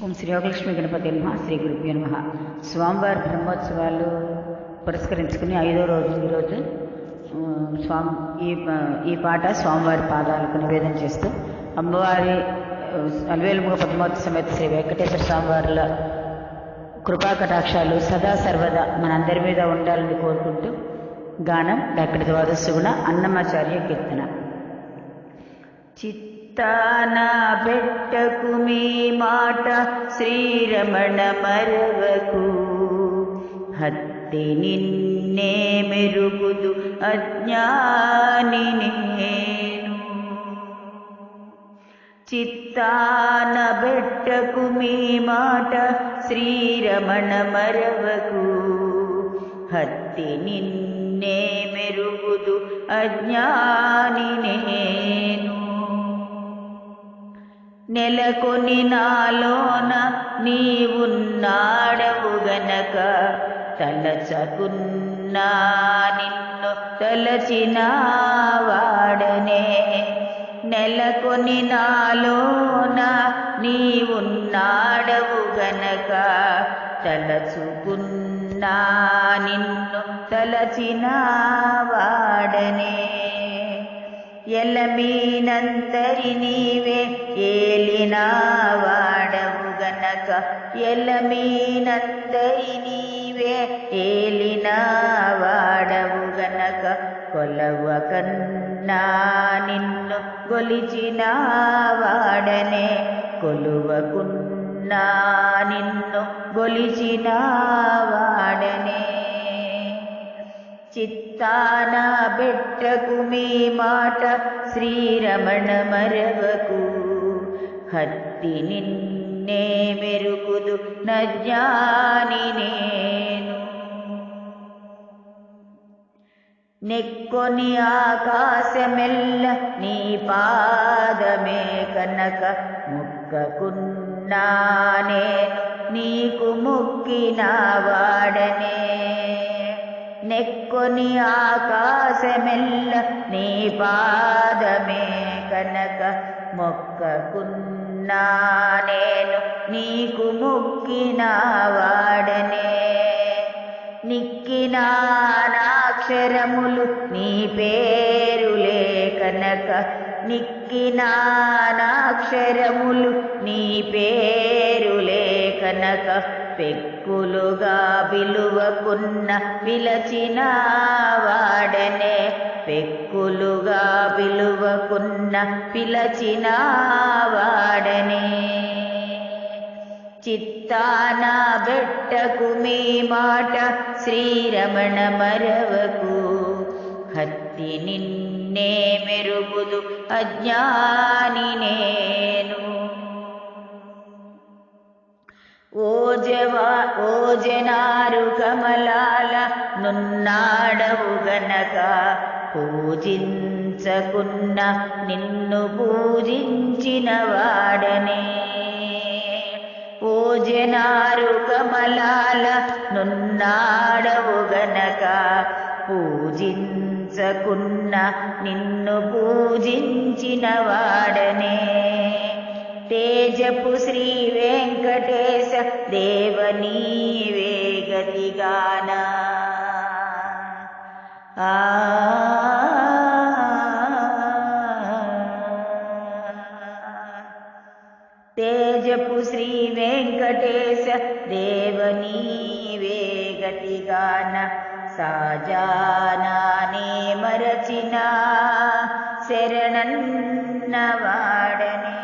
ఓం శ్రీ యోగలక్ష్మి గణపతి నమః. శ్రీ గురుభ్యో నమః. స్వామివారి బ్రహ్మోత్సవాలు పురస్కరించుకుని 5వ రోజు ఈరోజు ఈ పాట స్వామివారి పాదాలకు నివేదన చేస్తూ అమ్మవారి అలవేలుముగ పద్మావతి సమేత శ్రీ వెంకటేశ్వర స్వామివారుల కృపా కటాక్షాలు సదా సర్వదా మనందరి మీద ఉండాలని కోరుకుంటూ గానం డాక్టర్ ద్వాదశగుణ అన్నమాచార్య కీర్తన. చిత్తాన పెట్టకు మీ మాట శ్రీరమణ మరవకు, హత్తి నిన్నే మెరుగుదు అజ్ఞాని నేను. చిత్తాన పెట్టకు మీ మాట శ్రీరమణ మరవకు, హత్తి నిన్నే మెరుగుదు అజ్ఞాని నేను. నెలకొని నాలోన నీవున్నాడవు గనక, తలచకున్నా నిన్ను తలచిన వాడనే. నెలకొని నాలోన నీవున్నాడవు గనక, తలచుకున్నా నిన్ను తలచిన వాడనే. ఎలమీనంతరి నీవే ఏలినా వాడవు గనక, ఎలమీనంతరి నీవే ఏలినా వాడవు గనక, కొలవ కన్నా నిన్ను గొలిచిన వాడనే. కొలువకున్నా నిన్ను గొలిచిన వాడనే. చిత్తాన బెట్టకు మీ మాట శ్రీరమణ మరవకు, హత్తి నిన్నే మెరుగుదు నజ్ఞాని నేను. నెక్కొని ఆకాశమెల్ల నీ పాదమే కనక, మొక్కకున్నా నేను నీకు మొక్కిన వాడనే. నెక్కొని ఆకాశమెల్ల నీ పాదమే కనక, మొక్కకున్నా నేను నీకు మొక్కిన వాడనే. నిక్కిన నాక్షరములు నీ పేరులే కనక, నిక్కిన నాక్షరములు నీ పేరులే కనక, పెక్కులుగా విలువకున్న పిలచిన వాడనే. పెక్కులుగా విలువకున్న పిలచిన వాడనే. చిత్తాన బెట్టకు మీ మాట శ్రీరమణ మరవకు, హత్తి నిన్నే మెరుగుదు అజ్ఞాని నేను. ఓ జనారు కమలాల నున్నాడవు గనక, పూజించకున్న నిన్ను పూజించిన వాడనే. ఓ జనారు కమలాల నున్నాడవు గనక, పూజించకున్న నిన్ను పూజించిన వాడనే. తేజపు శ్రీ వెంకటేశ దేవ నీవే గతిగాన, తేజపు శ్రీ వెంకటేశ దేవ నీవే గతిగాన. సాజానానే మరచిన శరణన్న వాడనే.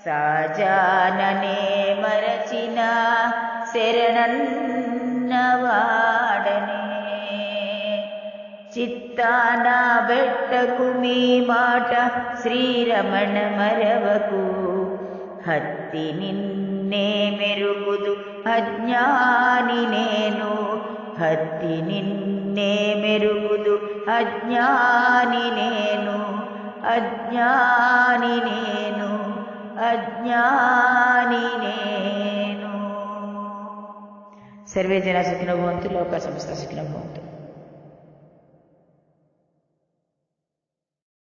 సాజాననే మరచిన శరణన్న వాడనే. చిత్తాన బెట్టకు మీ మాట శ్రీరమణ మరవకు, హత్తి నిన్నే మెరుగుదు అజ్ఞాని నేను. హత్తి నిన్నే మెరుగుదు అజ్ఞాని నేను. అజ్ఞాని నేను, అజ్ఞాని నేను. సర్వే జనా సుఖినో భవంతు, లోకా సమస్తా సుఖినో భవంతు.